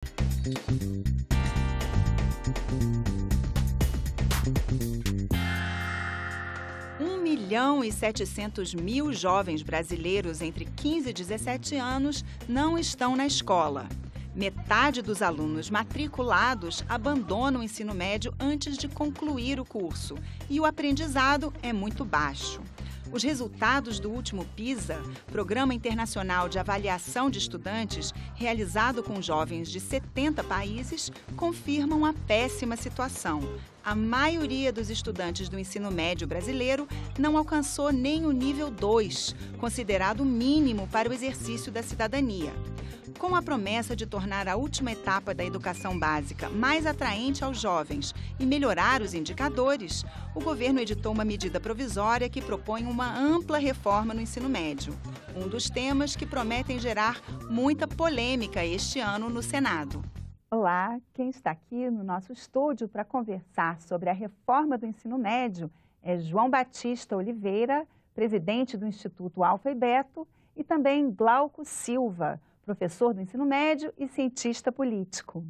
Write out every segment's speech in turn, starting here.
1.700.000 jovens brasileiros entre 15 e 17 anos não estão na escola. Metade dos alunos matriculados abandonam o ensino médio antes de concluir o curso e o aprendizado é muito baixo. Os resultados do último PISA, Programa Internacional de Avaliação de Estudantes, realizado com jovens de 70 países, confirmam a péssima situação. A maioria dos estudantes do ensino médio brasileiro não alcançou nem o nível 2, considerado mínimo para o exercício da cidadania. Com a promessa de tornar a última etapa da educação básica mais atraente aos jovens e melhorar os indicadores, o governo editou uma medida provisória que propõe uma ampla reforma no ensino médio. Um dos temas que prometem gerar muita polêmica este ano no Senado. Olá, quem está aqui no nosso estúdio para conversar sobre a reforma do ensino médio é João Batista Oliveira, presidente do Instituto Alfa e Beto, e também Glauco Silva, professor do ensino médio e cientista político.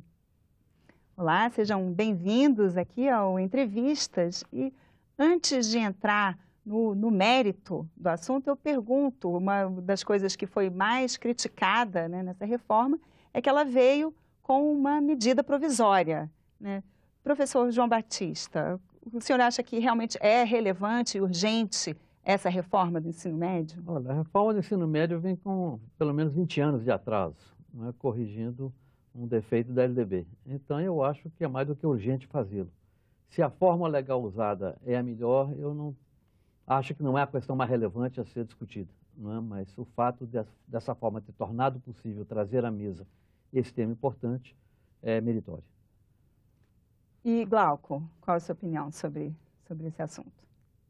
Olá, sejam bem-vindos aqui ao Entrevistas. E antes de entrar no mérito do assunto, eu pergunto, uma das coisas que foi mais criticada, né, nessa reforma é que ela veio com uma medida provisória, né? Professor João Batista, o senhor acha que realmente é relevante e urgente essa reforma do ensino médio? Olha, a reforma do ensino médio vem com pelo menos 20 anos de atraso, né, corrigindo um defeito da LDB. Então, eu acho que é mais do que urgente fazê-lo. Se a forma legal usada é a melhor, eu não acho que não é a questão mais relevante a ser discutida, não é? Mas o fato dessa forma ter tornado possível trazer à mesa esse tema importante é meritório. E, Glauco, qual a sua opinião sobre esse assunto?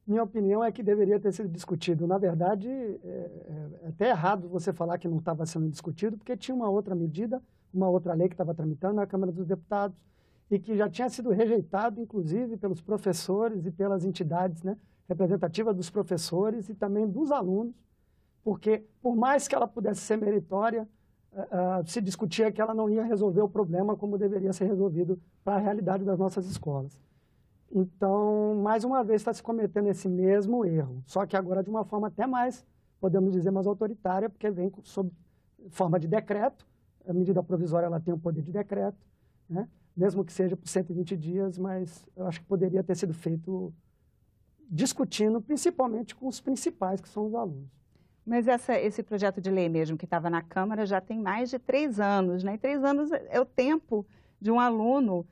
Minha opinião é que deveria ter sido discutido. Na verdade, é até errado você falar que não estava sendo discutido, porque tinha uma outra medida, uma outra lei que estava tramitando na Câmara dos Deputados e que já tinha sido rejeitado, inclusive, pelos professores e pelas entidades, né, representativas dos professores e também dos alunos, porque, por mais que ela pudesse ser meritória, se discutia que ela não ia resolver o problema como deveria ser resolvido para a realidade das nossas escolas. Então, mais uma vez, está se cometendo esse mesmo erro, só que agora de uma forma até mais, podemos dizer, mais autoritária, porque vem sob forma de decreto. A medida provisória ela tem o poder de decreto, né? Mesmo que seja por 120 dias, mas eu acho que poderia ter sido feito discutindo, principalmente com os principais, que são os alunos. Mas esse projeto de lei mesmo, que estava na Câmara, já tem mais de 3 anos, né? E 3 anos é o tempo de um aluno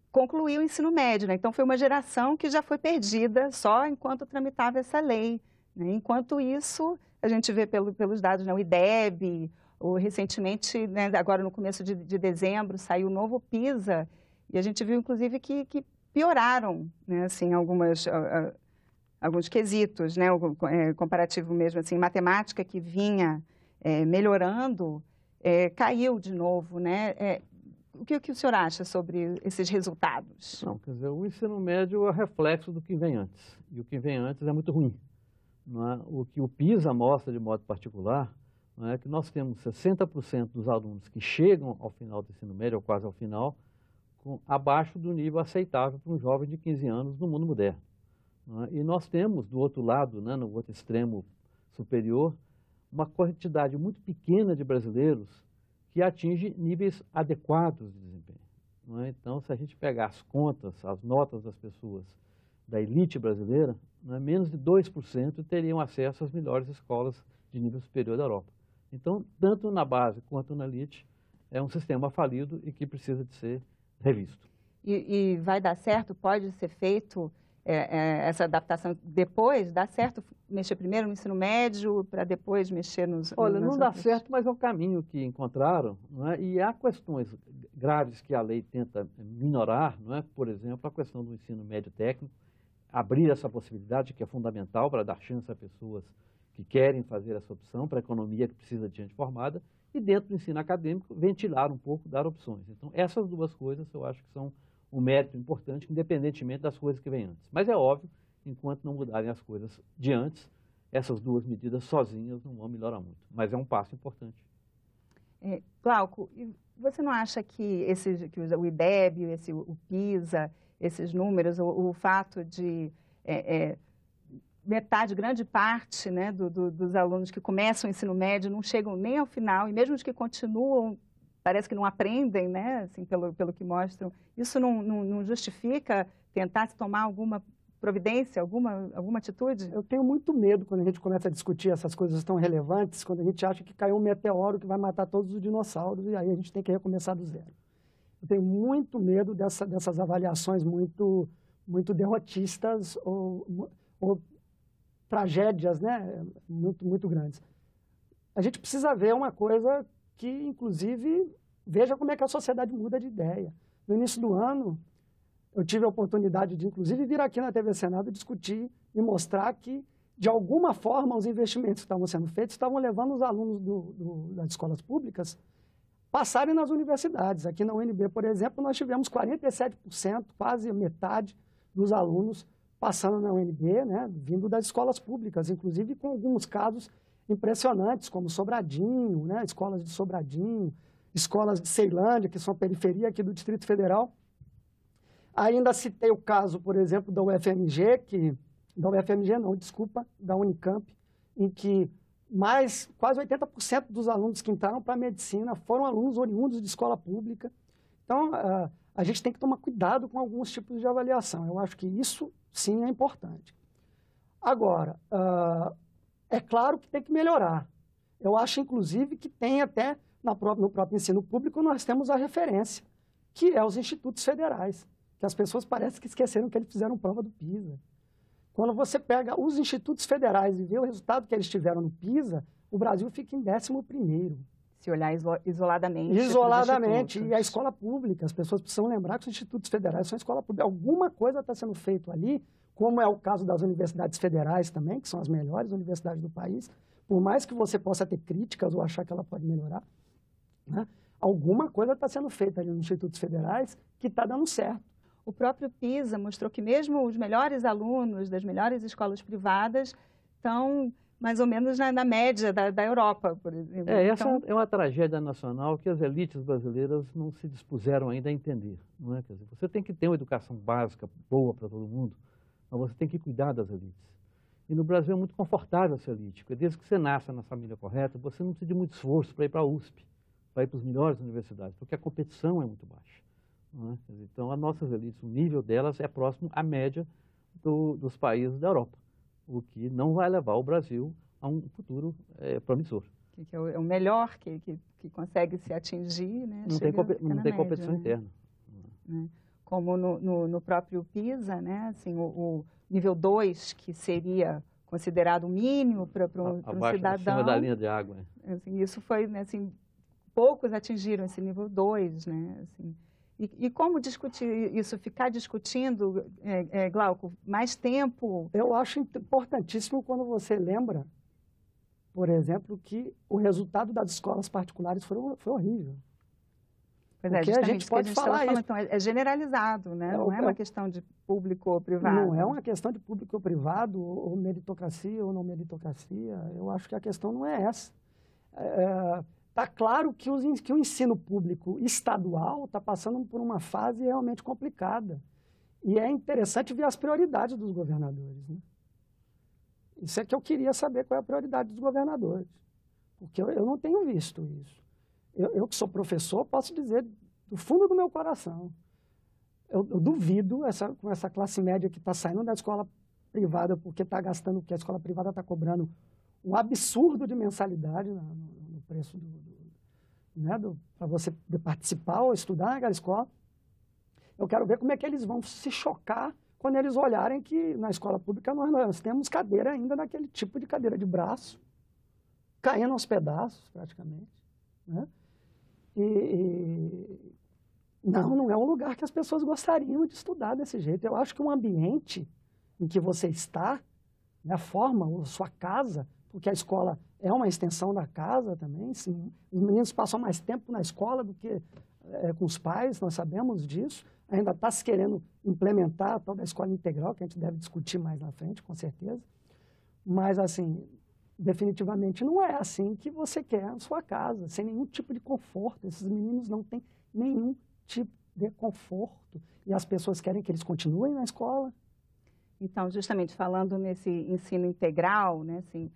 concluir o ensino médio, né? Então, foi uma geração que já foi perdida só enquanto tramitava essa lei, né? Enquanto isso, a gente vê pelos dados, né? O IDEB, recentemente, né? Agora no começo de dezembro, saiu o novo PISA, e a gente viu, inclusive, que pioraram, né? Assim, alguns quesitos, né, comparativo mesmo, assim, matemática que vinha melhorando, caiu de novo, né? O que o senhor acha sobre esses resultados? Não, quer dizer, o ensino médio é reflexo do que vem antes, e o que vem antes é muito ruim, não é? O que o PISA mostra de modo particular, não é que nós temos 60% dos alunos que chegam ao final do ensino médio, ou quase ao final, abaixo do nível aceitável para um jovem de 15 anos no mundo moderno. E nós temos, do outro lado, né, no outro extremo superior, uma quantidade muito pequena de brasileiros que atinge níveis adequados de desempenho. Não é? Então, se a gente pegar as contas, as notas das pessoas da elite brasileira, não é, menos de 2% teriam acesso às melhores escolas de nível superior da Europa. Então, tanto na base quanto na elite, é um sistema falido e que precisa de ser revisto. E vai dar certo? Pode ser feito essa adaptação depois? Dá certo mexer primeiro no ensino médio para depois mexer nos... Olha, não dá certo, mas é o caminho que encontraram, não é? E há questões graves que a lei tenta minorar, não é? Por exemplo, a questão do ensino médio técnico, abrir essa possibilidade que é fundamental para dar chance a pessoas que querem fazer essa opção, para a economia que precisa de gente formada, e dentro do ensino acadêmico, ventilar um pouco, dar opções. Então, essas duas coisas eu acho que são um mérito importante, independentemente das coisas que vêm antes. Mas é óbvio, enquanto não mudarem as coisas de antes, essas duas medidas sozinhas não vão melhorar muito. Mas é um passo importante. Glauco, você não acha que o IDEB, o PISA, esses números, o fato de grande parte, né, dos alunos que começam o ensino médio não chegam nem ao final, e mesmo os que continuam, parece que não aprendem, né, assim, pelo que mostram, isso não justifica tentar se tomar alguma providência, alguma atitude? Eu tenho muito medo quando a gente começa a discutir essas coisas tão relevantes, quando a gente acha que caiu um meteoro que vai matar todos os dinossauros e aí a gente tem que recomeçar do zero. Eu tenho muito medo dessas avaliações muito derrotistas ou tragédias, né, muito grandes. A gente precisa ver uma coisa que, inclusive, veja como é que a sociedade muda de ideia. No início do ano, eu tive a oportunidade de, inclusive, vir aqui na TV Senado discutir e mostrar que, de alguma forma, os investimentos que estavam sendo feitos estavam levando os alunos das escolas públicas passarem nas universidades. Aqui na UNB, por exemplo, nós tivemos 47%, quase metade dos alunos passando na UNB, né, vindo das escolas públicas, inclusive com alguns casos impressionantes, como Sobradinho, né, escolas de Sobradinho, escolas de Ceilândia, que são periferia aqui do Distrito Federal. Ainda citei o caso, por exemplo, da UFMG, da Unicamp, em que quase 80% dos alunos que entraram para a medicina foram alunos oriundos de escola pública. Então, a gente tem que tomar cuidado com alguns tipos de avaliação. Eu acho que isso, sim, é importante. Agora, é claro que tem que melhorar. Eu acho, inclusive, que tem até, no próprio ensino público, nós temos a referência, que é os institutos federais, que as pessoas parecem que esqueceram que eles fizeram prova do PISA. Quando você pega os institutos federais e vê o resultado que eles tiveram no PISA, o Brasil fica em 11º. Se olhar isoladamente. Isoladamente. E a escola pública, as pessoas precisam lembrar que os institutos federais são escola pública. Alguma coisa está sendo feita ali, como é o caso das universidades federais também, que são as melhores universidades do país. Por mais que você possa ter críticas ou achar que ela pode melhorar, né? Alguma coisa está sendo feita ali nos institutos federais que está dando certo. O próprio PISA mostrou que mesmo os melhores alunos das melhores escolas privadas estão mais ou menos na média da Europa, por exemplo. Essa é uma tragédia nacional que as elites brasileiras não se dispuseram ainda a entender. Não é? Quer dizer, você tem que ter uma educação básica boa para todo mundo, mas você tem que cuidar das elites. E no Brasil é muito confortável ser elite, porque desde que você nasce na família correta, você não precisa de muito esforço para ir para a USP, para ir para as melhores universidades, porque a competição é muito baixa. Não é? Então, as nossas elites, o nível delas é próximo à média dos países da Europa, o que não vai levar o Brasil a um futuro promissor. Que é o melhor que consegue se atingir, né? Não tem competição interna. Né? Como no próprio PISA, né? Assim, o nível 2, que seria considerado o mínimo para um cidadão. Acima da linha de água. Né? Assim, isso foi, né, assim, poucos atingiram esse nível 2, né? Assim, e como discutir isso, ficar discutindo, Glauco, mais tempo? Eu acho importantíssimo quando você lembra, por exemplo, que o resultado das escolas particulares foi horrível. Pois é, porque a gente pode falar isso. Então, é generalizado, né? Não é uma questão de público ou privado. Não é uma questão de público ou privado, ou meritocracia ou não meritocracia. Eu acho que a questão não é essa. Está claro que o ensino público estadual está passando por uma fase realmente complicada. E é interessante ver as prioridades dos governadores. Né? Isso é que eu queria saber qual é a prioridade dos governadores. Porque eu não tenho visto isso. Eu que sou professor, posso dizer do fundo do meu coração. Eu duvido, com essa classe média que está saindo da escola privada porque está gastando, porque a escola privada está cobrando um absurdo de mensalidade no preço para você participar ou estudar naquela escola. Eu quero ver como é que eles vão se chocar quando eles olharem que na escola pública nós temos cadeira ainda naquele tipo de cadeira de braço, caindo aos pedaços praticamente. Né? Não é um lugar que as pessoas gostariam de estudar desse jeito. Eu acho que um ambiente em que você está, né, forma a sua casa, porque a escola é uma extensão da casa também. Sim. Os meninos passam mais tempo na escola do que com os pais, nós sabemos disso. Ainda está se querendo implementar a tal da escola integral, que a gente deve discutir mais na frente, com certeza. Mas, assim, definitivamente não é assim que você quer a sua casa, sem nenhum tipo de conforto. Esses meninos não têm nenhum tipo de conforto. E as pessoas querem que eles continuem na escola. Então, justamente falando nesse ensino integral, né, assim,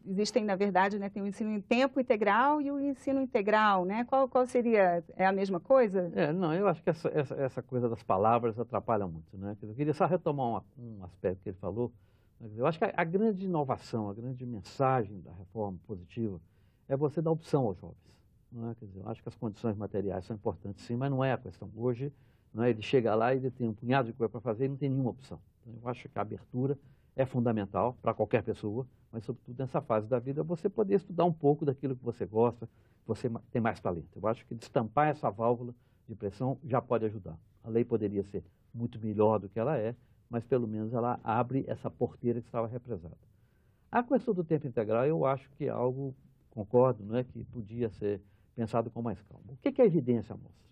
existem, na verdade, né, tem o ensino em tempo integral e o ensino integral, né? Qual seria? É a mesma coisa? Não, eu acho que essa coisa das palavras atrapalha muito, né? Eu queria só retomar um aspecto que ele falou. Eu acho que a grande inovação, a grande mensagem da reforma positiva é você dar opção aos jovens. Não é? Quer dizer, eu acho que as condições materiais são importantes sim, mas não é a questão. Hoje, não é? Ele chega lá e ele tem um punhado de coisa para fazer e não tem nenhuma opção. Então, eu acho que a abertura é fundamental para qualquer pessoa, mas sobretudo nessa fase da vida você poder estudar um pouco daquilo que você gosta, você tem mais talento. Eu acho que destampar essa válvula de pressão já pode ajudar. A lei poderia ser muito melhor do que ela é, mas pelo menos ela abre essa porteira que estava represada. A questão do tempo integral eu acho que é algo, concordo, não é, que podia ser pensado com mais calma. O que a evidência mostra?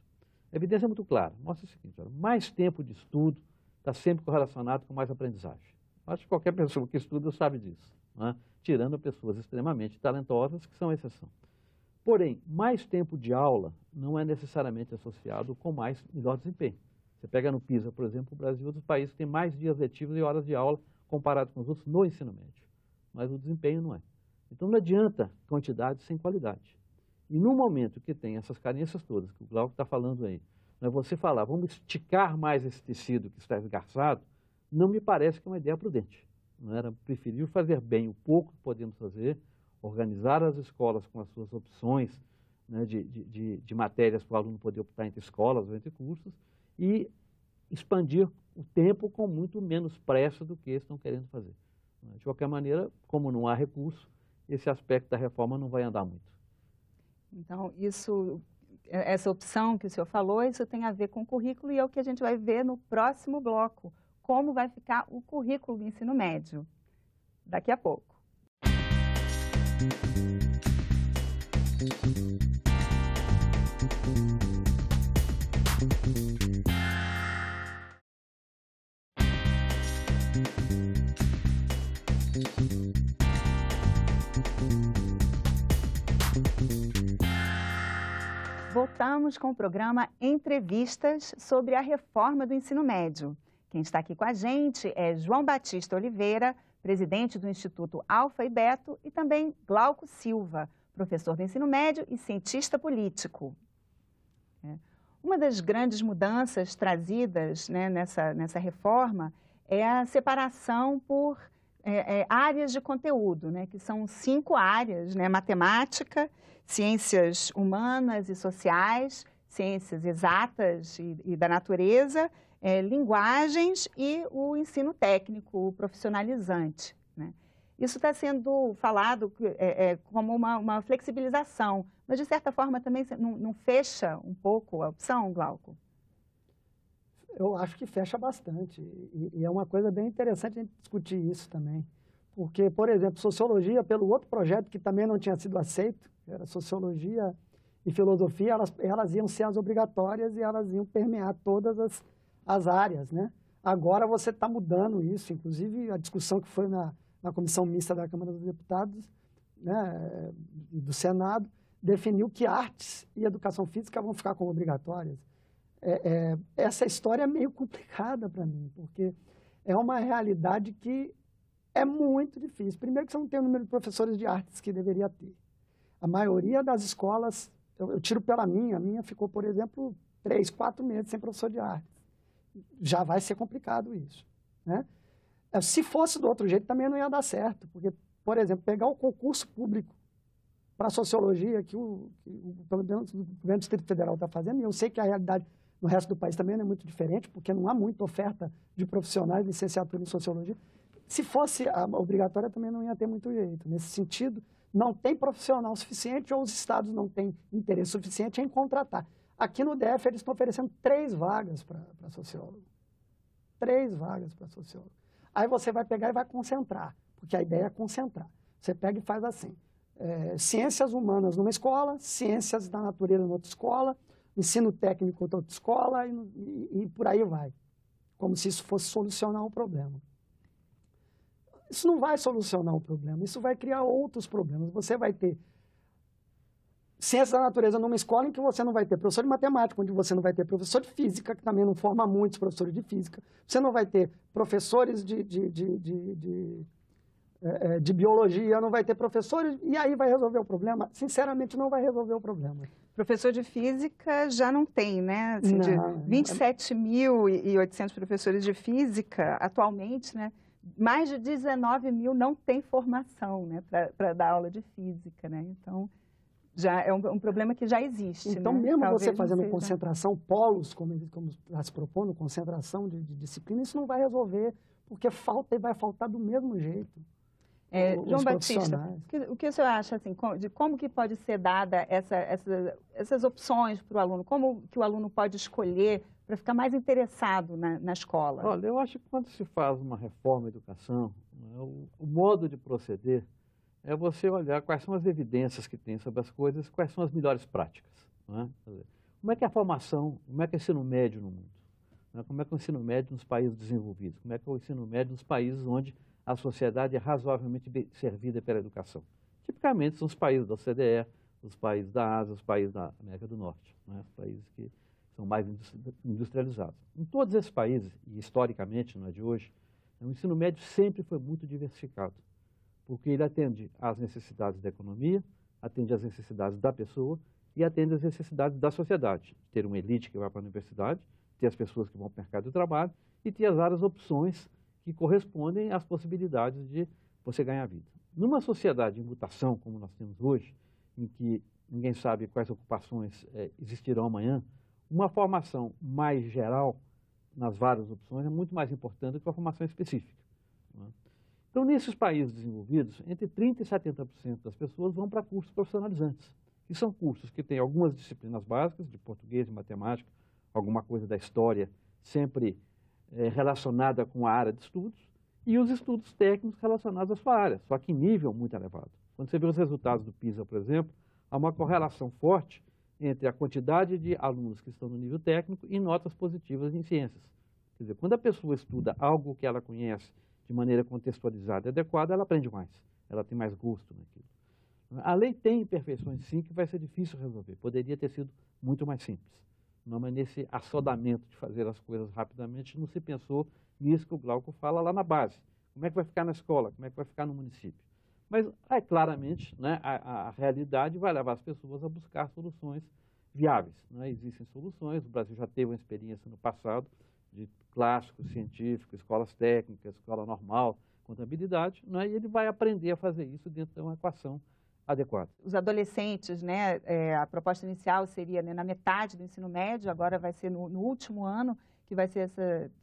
A evidência é muito clara, mostra o seguinte: olha, mais tempo de estudo está sempre correlacionado com mais aprendizagem. Acho que qualquer pessoa que estuda sabe disso, não é? Tirando pessoas extremamente talentosas, que são exceção. Porém, mais tempo de aula não é necessariamente associado com melhor desempenho. Você pega no PISA, por exemplo, o Brasil é um dos países que tem mais dias letivos e horas de aula comparado com os outros no ensino médio. Mas o desempenho não é. Então não adianta quantidade sem qualidade. E no momento que tem essas carências todas, que o Glauco está falando aí, não é você falar, vamos esticar mais esse tecido que está esgarçado, não me parece que é uma ideia prudente. Não era preferível fazer bem o pouco que podemos fazer, organizar as escolas com as suas opções, né, de matérias para o aluno poder optar entre escolas ou entre cursos, e expandir o tempo com muito menos pressa do que eles estão querendo fazer. De qualquer maneira, como não há recurso, esse aspecto da reforma não vai andar muito. Então, essa opção que o senhor falou, isso tem a ver com o currículo e é o que a gente vai ver no próximo bloco, como vai ficar o currículo do ensino médio, daqui a pouco. Voltamos com o programa Entrevistas sobre a reforma do ensino médio. Quem está aqui com a gente é João Batista Oliveira, presidente do Instituto Alfa e Beto, e também Glauco Silva, professor do ensino médio e cientista político. Uma das grandes mudanças trazidas, né, nessa reforma é a separação por áreas de conteúdo, né, que são 5 áreas, né, matemática, ciências humanas e sociais, ciências exatas e da natureza, linguagens e o ensino técnico, o profissionalizante, né? Isso está sendo falado como uma flexibilização, mas de certa forma também não fecha um pouco a opção, Glauco? Eu acho que fecha bastante e é uma coisa bem interessante a gente discutir isso também. Porque, por exemplo, sociologia, pelo outro projeto que também não tinha sido aceito, era sociologia e filosofia, elas iam ser as obrigatórias e elas iam permear todas as áreas, né? Agora você está mudando isso, inclusive a discussão que foi na comissão mista da Câmara dos Deputados, né, e do Senado, definiu que artes e educação física vão ficar como obrigatórias. Essa história é meio complicada para mim, porque é uma realidade que é muito difícil. Primeiro que você não tem o número de professores de artes que deveria ter. A maioria das escolas, eu tiro pela minha, a minha ficou, por exemplo, 3, 4 meses sem professor de artes. Já vai ser complicado isso, né? Se fosse do outro jeito, também não ia dar certo, porque, por exemplo, pegar o concurso público para sociologia, que pelo menos o governo do Distrito Federal está fazendo, e eu sei que a realidade no resto do país também não é muito diferente, porque não há muita oferta de profissionais de licenciatura em sociologia. Se fosse obrigatória, também não ia ter muito jeito. Nesse sentido, não tem profissional suficiente ou os estados não têm interesse suficiente em contratar. Aqui no DF, eles estão oferecendo 3 vagas para sociólogo. 3 vagas para sociólogo. Aí você vai pegar e vai concentrar, porque a ideia é concentrar. Você pega e faz assim, ciências humanas numa escola, ciências da natureza em outra escola, ensino técnico em outra escola e por aí vai. Como se isso fosse solucionar o problema. Isso não vai solucionar o problema, isso vai criar outros problemas. Você vai ter ciência da natureza numa escola em que você não vai ter professor de matemática, onde você não vai ter professor de física, que também não forma muitos professores de física. Você não vai ter professores de biologia, não vai ter professores, e aí vai resolver o problema? Sinceramente, não vai resolver o problema. Professor de física já não tem, né? Assim, de 27.800 professores de física, atualmente, né? Mais de 19 mil não têm formação, né? Para dar aula de física, né? Então, já é um problema que já existe. Então, né? mesmo Talvez você fazendo seja... concentração, polos, como está se propondo, concentração de disciplina, isso não vai resolver, porque falta e vai faltar do mesmo jeito. João Batista, o que o senhor acha assim, de como que pode ser dada essas opções para o aluno? Como que o aluno pode escolher para ficar mais interessado na escola? Olha, eu acho que quando se faz uma reforma da educação, o modo de proceder é você olhar quais são as evidências que tem sobre as coisas, quais são as melhores práticas. Não é? Como é que é a formação, como é que é o ensino médio no mundo? Como é que é o ensino médio nos países desenvolvidos? Como é que é o ensino médio nos países onde a sociedade é razoavelmente bem servida pela educação? Tipicamente são os países da OCDE, os países da Ásia, os países da América do Norte, né? Os países que são mais industrializados. Em todos esses países, e historicamente, não é de hoje, o ensino médio sempre foi muito diversificado, porque ele atende às necessidades da economia, atende às necessidades da pessoa e atende às necessidades da sociedade. Ter uma elite que vai para a universidade, ter as pessoas que vão para o mercado de trabalho e ter as várias opções que correspondem às possibilidades de você ganhar vida. Numa sociedade em mutação, como nós temos hoje, em que ninguém sabe quais ocupações existirão amanhã, uma formação mais geral nas várias opções é muito mais importante do que uma formação específica. Não é? Então, nesses países desenvolvidos, entre 30% e 70% das pessoas vão para cursos profissionalizantes, que são cursos que têm algumas disciplinas básicas, de português e matemática, alguma coisa da história, sempre relacionada com a área de estudos, e os estudos técnicos relacionados à sua área, só que em nível muito elevado. Quando você vê os resultados do PISA, por exemplo, há uma correlação forte entre a quantidade de alunos que estão no nível técnico e notas positivas em ciências. Quer dizer, quando a pessoa estuda algo que ela conhece de maneira contextualizada e adequada, ela aprende mais, ela tem mais gosto naquilo. A lei tem imperfeições, sim, que vai ser difícil resolver, poderia ter sido muito mais simples. Mas nesse assodamento de fazer as coisas rapidamente, não se pensou nisso que o Glauco fala lá na base. Como é que vai ficar na escola? Como é que vai ficar no município? Mas, claramente, né, a realidade vai levar as pessoas a buscar soluções viáveis. Né? Existem soluções, o Brasil já teve uma experiência no passado de clássicos científicos, escolas técnicas, escola normal, contabilidade, né? E ele vai aprender a fazer isso dentro de uma equação adequada. Os adolescentes, né, a proposta inicial seria, né, na metade do ensino médio, agora vai ser no último ano que vai ser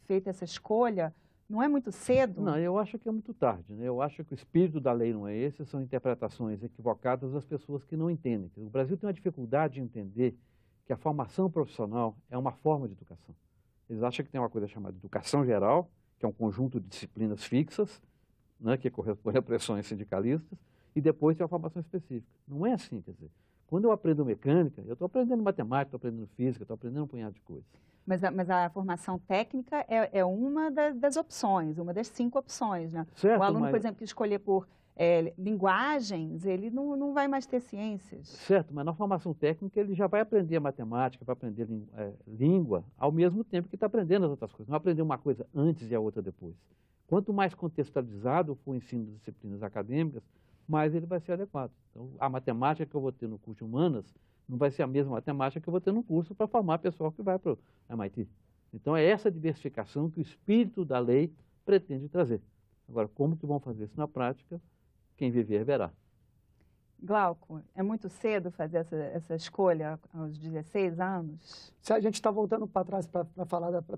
feita essa escolha. Não é muito cedo? Não, eu acho que é muito tarde. Né? Eu acho que o espírito da lei não é esse, são interpretações equivocadas das pessoas que não entendem. O Brasil tem uma dificuldade de entender que a formação profissional é uma forma de educação. Eles acham que tem uma coisa chamada educação geral, que é um conjunto de disciplinas fixas, né, que corresponde a pressões sindicalistas, e depois tem a formação específica. Não é assim, quer dizer, quando eu aprendo mecânica, eu estou aprendendo matemática, estou aprendendo física, estou aprendendo um punhado de coisas. Mas a formação técnica é uma das opções, uma das 5 opções, né? Certo, o aluno, por exemplo, que escolher por linguagens, ele não vai mais ter ciências. Certo, mas na formação técnica ele já vai aprender a matemática, vai aprender língua, ao mesmo tempo que está aprendendo as outras coisas. Não vai aprender uma coisa antes e a outra depois. Quanto mais contextualizado for o ensino de disciplinas acadêmicas, mais ele vai ser adequado. Então, a matemática que eu vou ter no curso de humanas não vai ser a mesma matemática que eu vou ter no curso para formar pessoal que vai para o MIT. Então, é essa diversificação que o espírito da lei pretende trazer. Agora, como que vão fazer isso na prática? Quem viver verá. Glauco, é muito cedo fazer essa escolha aos 16 anos? Se a gente está voltando para trás para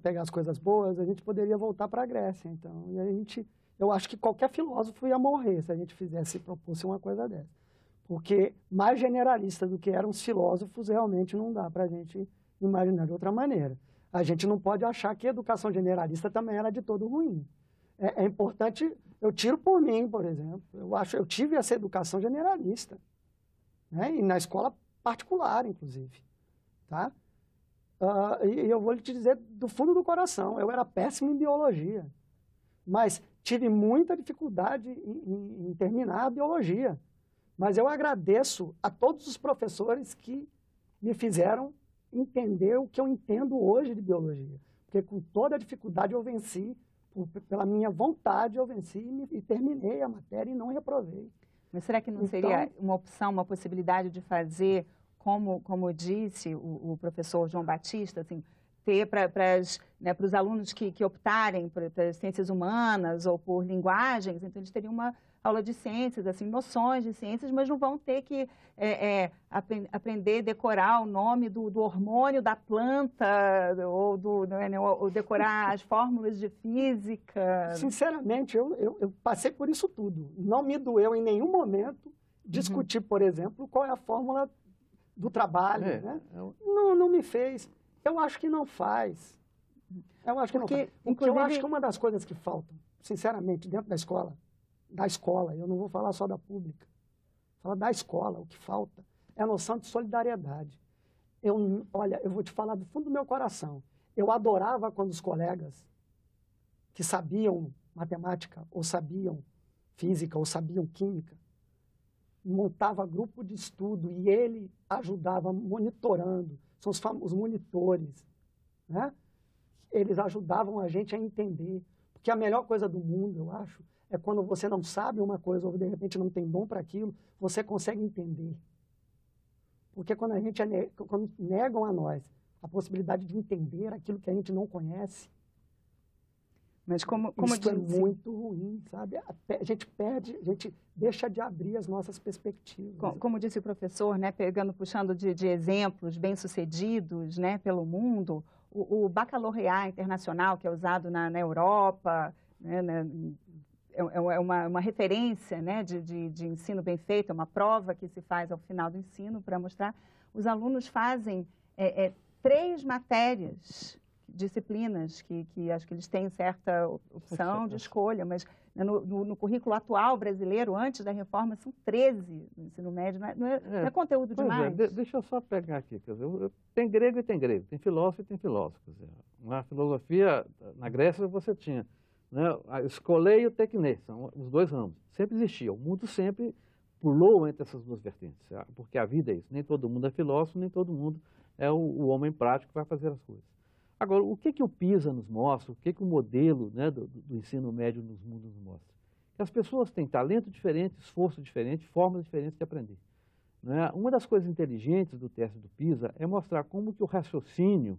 pegar as coisas boas, a gente poderia voltar para a Grécia. Então, e eu acho que qualquer filósofo ia morrer se a gente propusesse uma coisa dessa. Porque mais generalista do que eram os filósofos, realmente não dá para a gente imaginar de outra maneira. A gente não pode achar que a educação generalista também era de todo ruim. É importante, eu tiro por mim, por exemplo, eu tive essa educação generalista, né? E na escola particular, inclusive, tá? E eu vou te dizer do fundo do coração, eu era péssimo em biologia. mas tive muita dificuldade em terminar a biologia. Mas eu agradeço a todos os professores que me fizeram entender o que eu entendo hoje de biologia. Porque com toda a dificuldade eu venci, pela minha vontade eu venci e terminei a matéria e não reprovei. Mas será que não seria uma opção, uma possibilidade de fazer, como disse o professor João Batista, assim, ter para os alunos que optarem por ciências humanas ou por linguagens, então eles teriam uma aula de ciências, assim, noções de ciências, mas não vão ter que aprender a decorar o nome do hormônio da planta ou decorar as fórmulas de física. Sinceramente, eu passei por isso tudo. Não me doeu em nenhum momento discutir, por exemplo, qual é a fórmula do trabalho. Né? Não me fez. Eu acho que não faz. Eu acho que não faz. Porque eu acho que uma das coisas que faltam, sinceramente, dentro da escola, eu não vou falar só da pública, vou falar da escola, o que falta é a noção de solidariedade. Olha, eu vou te falar do fundo do meu coração. Eu adorava quando os colegas que sabiam matemática, ou sabiam física, ou sabiam química, montava grupo de estudo e ele ajudava monitorando, são os monitores, né? Eles ajudavam a gente a entender, porque a melhor coisa do mundo, eu acho, é quando você não sabe uma coisa ou de repente não tem dom para aquilo, você consegue entender. Porque quando quando negam a nós a possibilidade de entender aquilo que a gente não conhece, mas como isso é muito ruim, sabe? A gente deixa de abrir as nossas perspectivas. Como disse o professor, né, puxando de exemplos bem-sucedidos, né, pelo mundo, o baccalaureat internacional, que é usado na Europa, né, é uma referência, né, de ensino bem feito, é uma prova que se faz ao final do ensino para mostrar. Os alunos fazem 3 matérias, disciplinas, que acho que eles têm certa opção de escolha, mas no currículo atual brasileiro, antes da reforma, são 13 no ensino médio, não é conteúdo demais? Deixa eu só pegar aqui, quer dizer, tem grego e tem grego, tem filósofo e tem filósofo. Quer dizer, na filosofia, na Grécia você tinha, né, a escolei e o tecne, são os 2 ramos, sempre existia, o mundo sempre pulou entre essas 2 vertentes, porque a vida é isso, nem todo mundo é filósofo, nem todo mundo é o homem prático que vai fazer as coisas. Agora, o que o PISA nos mostra, o que o modelo, né, do ensino médio nos mundos nos mostra? Que as pessoas têm talento diferente, esforço diferente, formas diferentes de aprender. Né? Uma das coisas inteligentes do teste do PISA é mostrar como que o raciocínio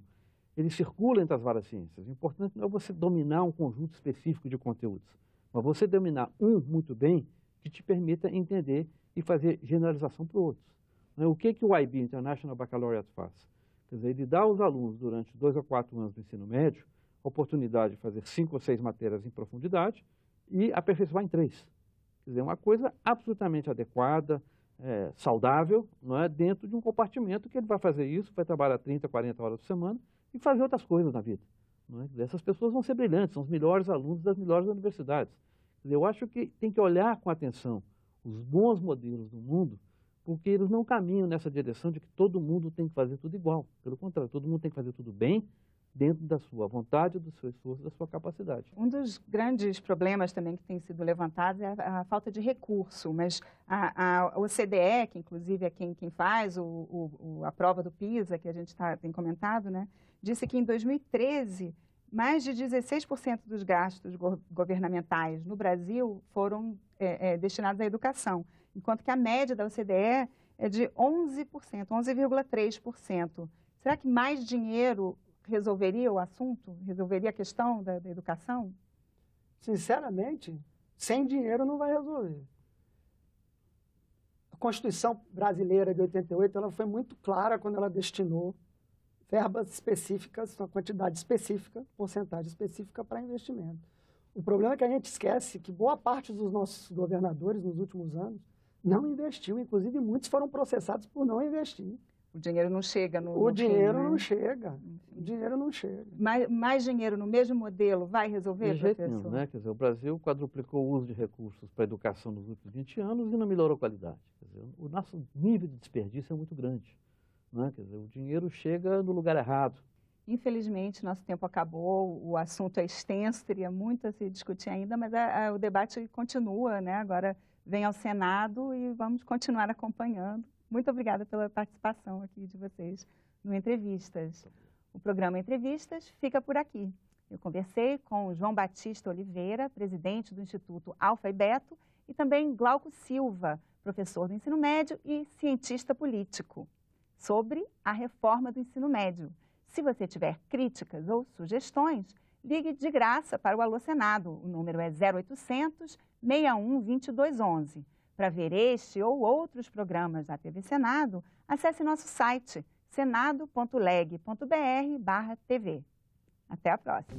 ele circula entre as várias ciências. O importante não é você dominar um conjunto específico de conteúdos, mas você dominar muito bem que te permita entender e fazer generalização para outros. Né? O que o IB, International Baccalaureate, faz? Quer dizer, ele dá aos alunos, durante 2 a 4 anos do ensino médio, a oportunidade de fazer 5 ou 6 matérias em profundidade e aperfeiçoar em 3. Quer dizer, uma coisa absolutamente adequada, saudável, não é? Dentro de um compartimento que ele vai fazer isso, vai trabalhar 30, 40 horas por semana e fazer outras coisas na vida. Não é? Essas pessoas vão ser brilhantes, são os melhores alunos das melhores universidades. Quer dizer, eu acho que tem que olhar com atenção os bons modelos do mundo, porque eles não caminham nessa direção de que todo mundo tem que fazer tudo igual. Pelo contrário, todo mundo tem que fazer tudo bem, dentro da sua vontade, do seu esforço, da sua capacidade. Um dos grandes problemas também que tem sido levantado é a falta de recurso, mas a OCDE, que inclusive é quem faz a prova do PISA, que a gente tem comentado, né, disse que em 2013, mais de 16% dos gastos governamentais no Brasil foram destinados à educação, enquanto que a média da OCDE é de 11%, 11,3%. Será que mais dinheiro resolveria o assunto? Resolveria a questão da educação? Sinceramente, sem dinheiro não vai resolver. A Constituição brasileira de 88 ela foi muito clara quando ela destinou verbas específicas, uma quantidade específica, porcentagem específica para investimento. O problema é que a gente esquece que boa parte dos nossos governadores nos últimos anos não investiu, inclusive muitos foram processados por não investir. O dinheiro não chega no dinheiro fim, né? Não chega. O dinheiro não chega. Mais dinheiro no mesmo modelo vai resolver, de jeito professor? Nenhum, né? Quer dizer, o Brasil quadruplicou o uso de recursos para a educação nos últimos 20 anos e não melhorou a qualidade. Quer dizer, o nosso nível de desperdício é muito grande. Né? Quer dizer, o dinheiro chega no lugar errado. Infelizmente, nosso tempo acabou, o assunto é extenso, teria muito a se discutir ainda, mas o debate continua, né? Agora vem ao Senado e vamos continuar acompanhando. Muito obrigada pela participação aqui de vocês no Entrevistas. O programa Entrevistas fica por aqui. Eu conversei com o João Batista Oliveira, presidente do Instituto Alfa e Beto, e também Glauco Silva, professor do ensino médio e cientista político, sobre a reforma do ensino médio. Se você tiver críticas ou sugestões, ligue de graça para o Alô Senado. O número é 0800 61 2211. Para ver este ou outros programas da TV Senado, acesse nosso site senado.leg.br/tv. Até a próxima.